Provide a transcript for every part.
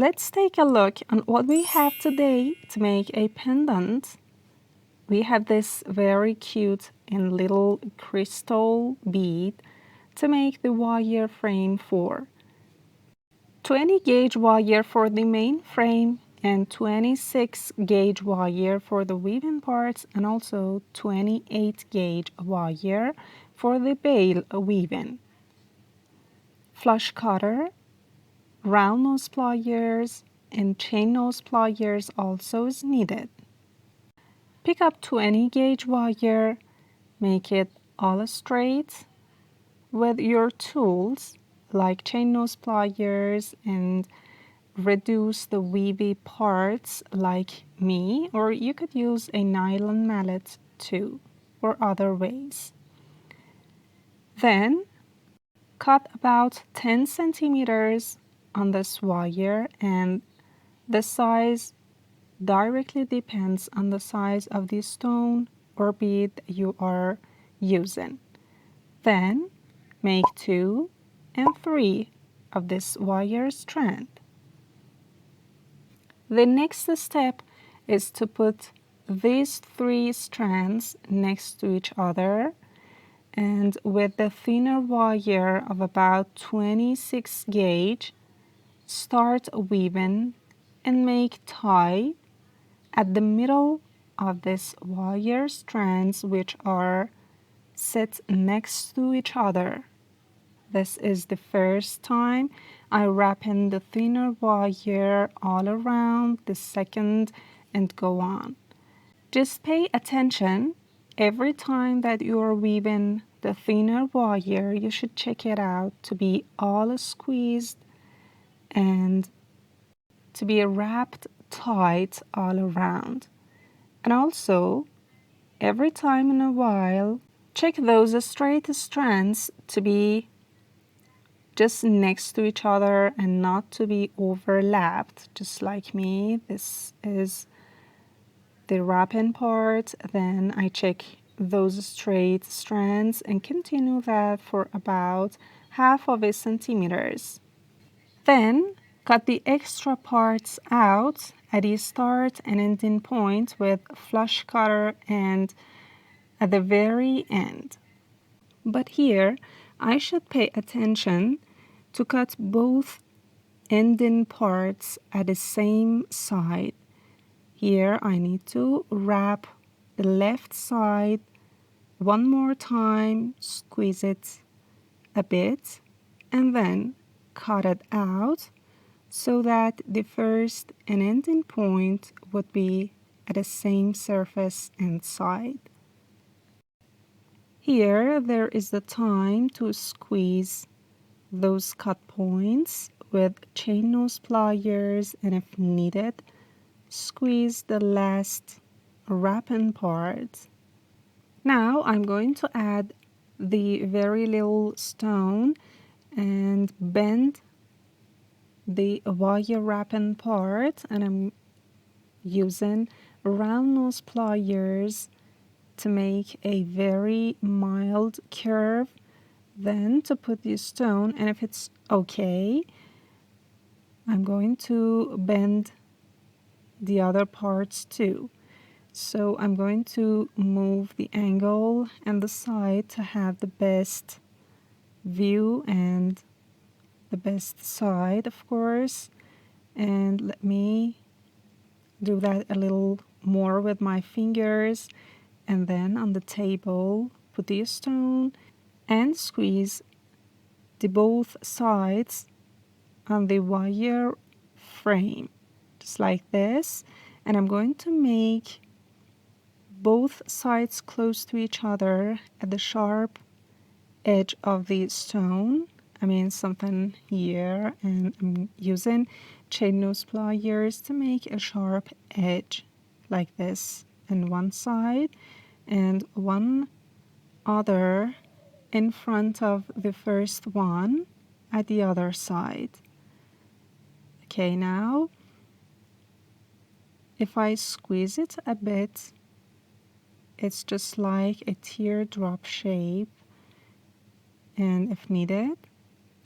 Let's take a look on what we have today to make a pendant. We have this very cute and little crystal bead to make the wire frame for. 20 gauge wire for the main frame and 26 gauge wire for the weaving parts, and also 28 gauge wire for the bail weaving. Flush cutter, round nose pliers, and chain nose pliers also is needed. Pick up 20 gauge wire, make it all straight with your tools like chain nose pliers, and reduce the weavy parts like me, or you could use a nylon mallet too, or other ways. Then cut about 10 centimeters on this wire, and the size directly depends on the size of the stone or bead you are using. Then make 2 and 3 of this wire strand. The next step is to put these 3 strands next to each other, and with the thinner wire of about 26 gauge, start weaving and make tie at the middle of this wire strands, which are set next to each other. This is the first time I wrap in the thinner wire all around the second and go on. Just pay attention every time that you are weaving the thinner wire. You should check it out to be all squeezed and to be wrapped tight all around. And also, every time in a while, check those straight strands to be just next to each other and not to be overlapped, just like me. This is the wrapping part. Then I check those straight strands and continue that for about half of a centimeters. Then cut the extra parts out at the start and ending point with flush cutter and at the very end. But here I should pay attention to cut both ending parts at the same side. Here I need to wrap the left side one more time, squeeze it a bit, and then cut it out so that the first and ending point would be at the same surface and side. Here there is the time to squeeze those cut points with chain nose pliers, and if needed, squeeze the last wrapping part. Now I'm going to add the very little stone and bend the wire wrapping part, and I'm using round nose pliers to make a very mild curve. Then to put the stone, and if it's okay, I'm going to bend the other parts too. So I'm going to move the angle and the side to have the best view and the best side, of course. And let me do that a little more with my fingers. And then on the table, put the stone and squeeze the both sides on the wire frame, just like this. And I'm going to make both sides close to each other at the sharp edge of the stone. I mean something here, and I'm using chain nose pliers to make a sharp edge like this on one side, and one other in front of the first one at the other side. Okay, now if I squeeze it a bit, it's just like a teardrop shape, and if needed,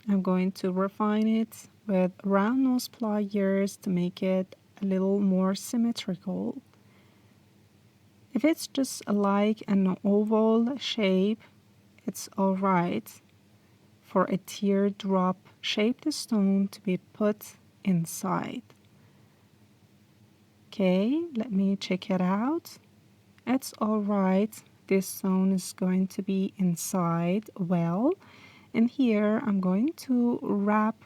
I'm going to refine it with round nose pliers to make it a little more symmetrical. If it's just like an oval shape, it's alright for a teardrop shaped stone to be put inside. Okay, let me check it out. It's alright. This stone is going to be inside well. And here I'm going to wrap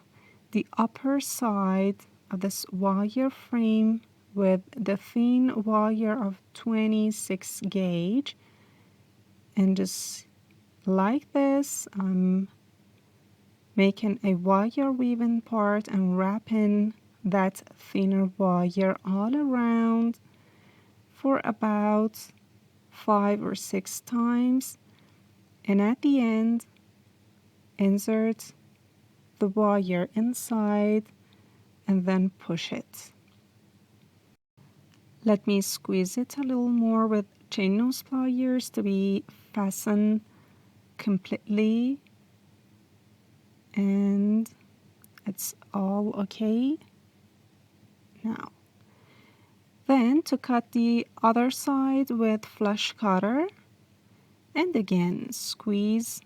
the upper side of this wire frame with the thin wire of 26 gauge. And just like this, I'm making a wire weaving part and wrapping that thinner wire all around for about 5 or 6 times, and at the end insert the wire inside and then push it. Let me squeeze it a little more with chain nose pliers to be fastened completely, and it's all okay now. Then to cut the other side with flush cutter, and again squeeze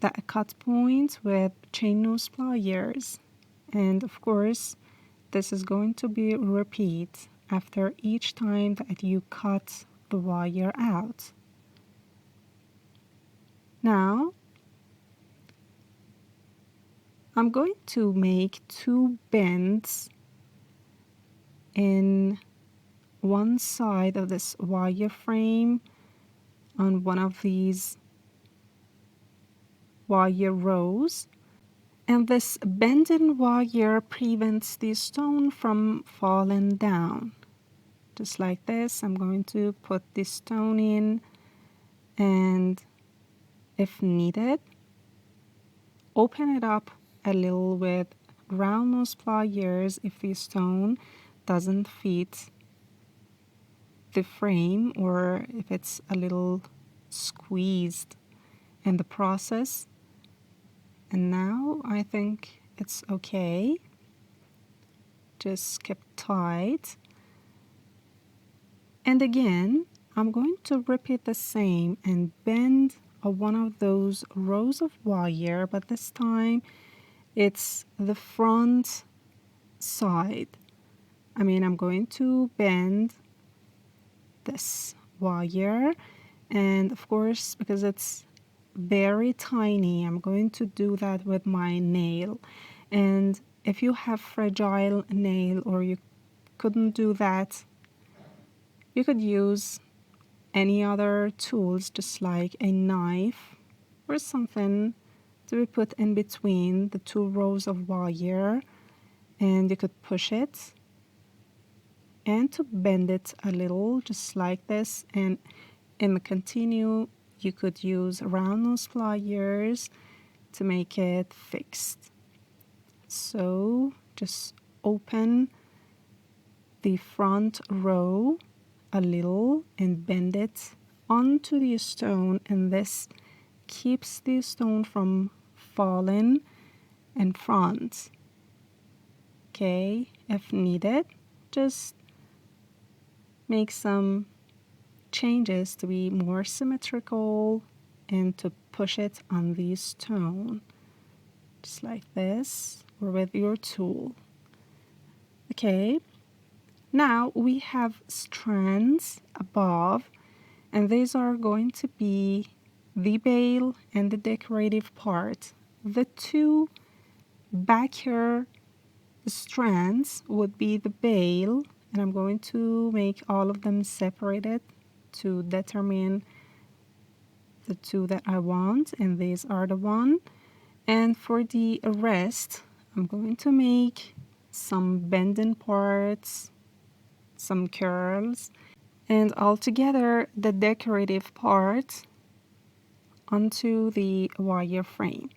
that cut point with chain nose pliers. And of course this is going to be repeat after each time that you cut the wire out. Now I'm going to make 2 bends in one side of this wire frame on one of these wire rows, and this bending wire prevents the stone from falling down. Just like this, I'm going to put this stone in, and if needed, open it up a little with round nose pliers if the stone doesn't fit the frame or if it's a little squeezed in the process. And now I think it's okay. Just keep tight. And again, I'm going to repeat the same and bend one of those rows of wire, but this time it's the front side. I'm going to bend this wire, and of course because it's very tiny, I'm going to do that with my nail. And if you have fragile nail or you couldn't do that, you could use any other tools, just like a knife or something to be put in between the 2 rows of wire, and you could push it and to bend it a little just like this. And in the continue you could use round nose pliers to make it fixed. So just open the front row a little and bend it onto the stone, and this keeps the stone from falling in front. Okay, if needed, just make some changes to be more symmetrical and to push it on the stone, just like this, or with your tool. Okay, now we have strands above, and these are going to be the bail and the decorative part. The 2 backer strands would be the bail, and I'm going to make all of them separated to determine the 2 that I want, and these are the 1. And for the rest, I'm going to make some bending parts, some curls, and altogether the decorative part onto the wire frame.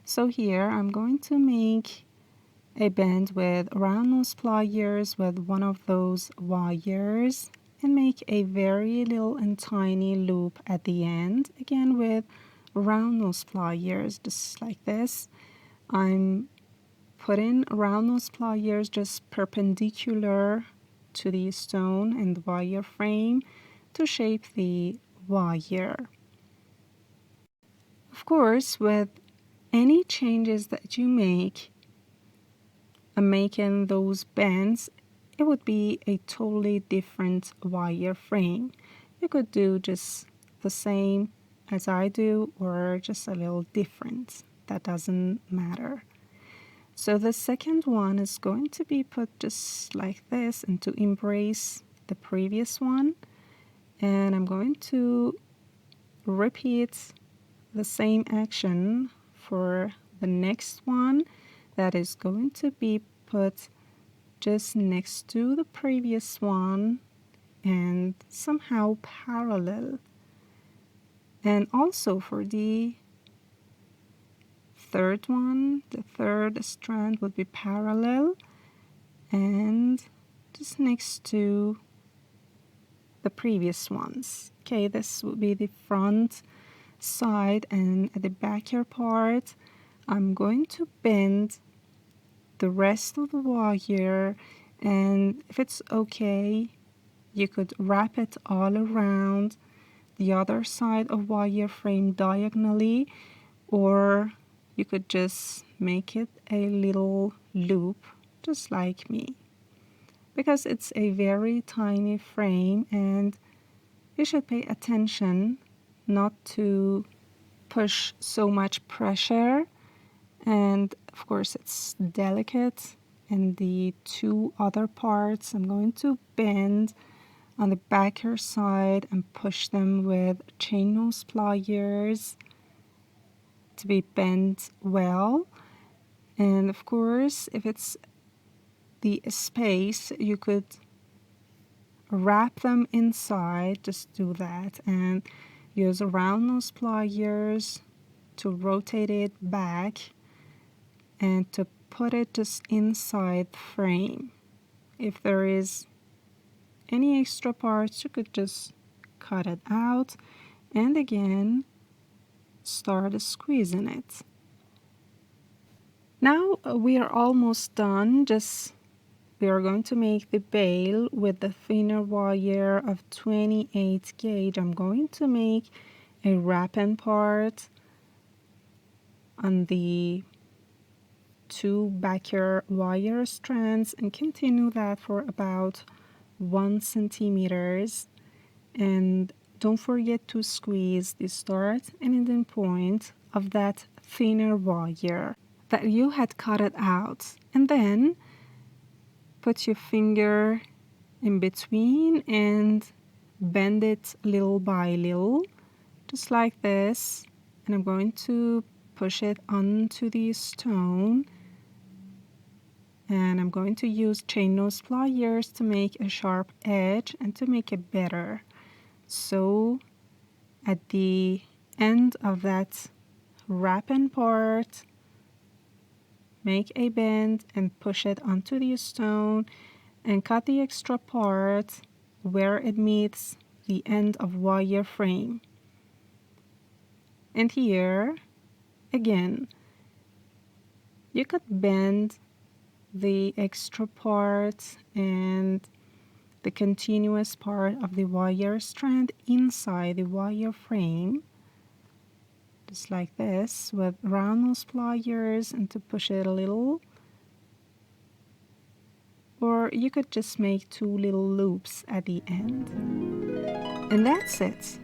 So here I'm going to make a bend with round nose pliers with one of those wires and make a very little and tiny loop at the end, again with round nose pliers, just like this. I'm put in round nose pliers just perpendicular to the stone and the wire frame to shape the wire. Of course, with any changes that you make and making those bends, it would be a totally different wire frame. You could do just the same as I do or just a little different. That doesn't matter. So the second one is going to be put just like this and to embrace the previous one. And I'm going to repeat the same action for the next one that is going to be put just next to the previous one and somehow parallel. And also for the third one, the third strand would be parallel and just next to the previous ones. Okay, this will be the front side, and at the backer part I'm going to bend the rest of the wire, and if it's okay you could wrap it all around the other side of wire frame diagonally, or you could just make it a little loop just like me, because it's a very tiny frame and you should pay attention not to push so much pressure. And of course it's delicate, and the two other parts I'm going to bend on the backer side and push them with chain nose pliers to be bent well. And of course, if it's the space, you could wrap them inside, just do that, and use round nose pliers to rotate it back and to put it just inside the frame. If there is any extra parts, you could just cut it out and again start squeezing it. Now we are almost done. We are going to make the bail with the thinner wire of 28 gauge. I'm going to make a wrapping part on the two backer wire strands and continue that for about 1 centimeters. And don't forget to squeeze the start and ending point of that thinner wire that you had cut it out, and then put your finger in between and bend it little by little, just like this. And I'm going to push it onto the stone, and I'm going to use chain nose pliers to make a sharp edge and to make it better. So at the end of that wrapping part, make a bend and push it onto the stone and cut the extra part where it meets the end of wire frame. And here again you could bend the extra part and the continuous part of the wire strand inside the wire frame, just like this, with round nose pliers and to push it a little. Or you could just make two little loops at the end. And that's it.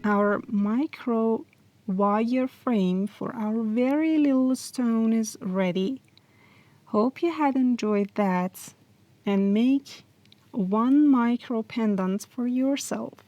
Our micro wire frame for our very little stone is ready. Hope you had enjoyed that and make one micro pendant for yourself.